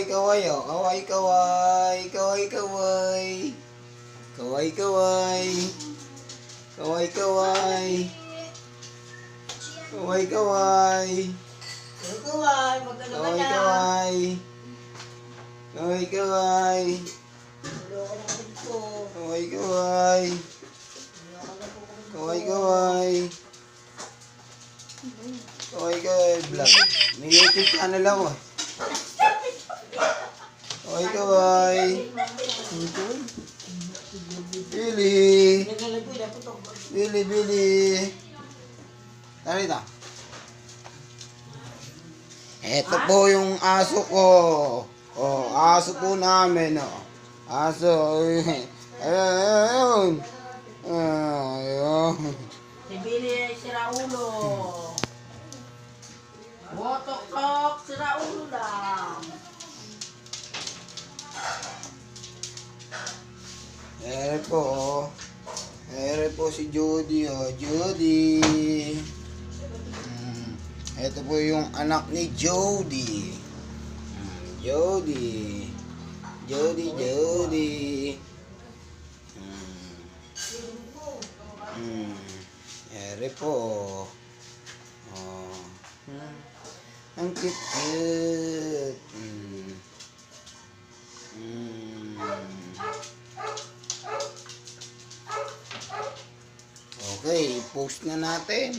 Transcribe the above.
kaway, kaway, oh. Kaway, kaway. Kaway, kaway. Kaway, kaway. Kaway, kaway. Kaway, kaway. Kaway, magkano ka Kaway, na? kaway. Kaway, kaway. Loko na kapatid ko. Kaway, kaway. Kaway, kaway. Kaway, kaway. Vlog. May YouTube channel ako. Kaway, kaway. Billy. Billy, Billy. Tara dito. Ito po yung aso ko. Oh, aso po namin, oh. Aso. Ayun. Ayun. Si Billy ay sira ulo. Botok, sira ulo lang. Ere po, oh. Ere po si Jody, oh. Jody. Ito po yung anak ni Jody. Jody. Jody, Jody. Ere po. Oh. Ang cute-cute. Okay, post na natin.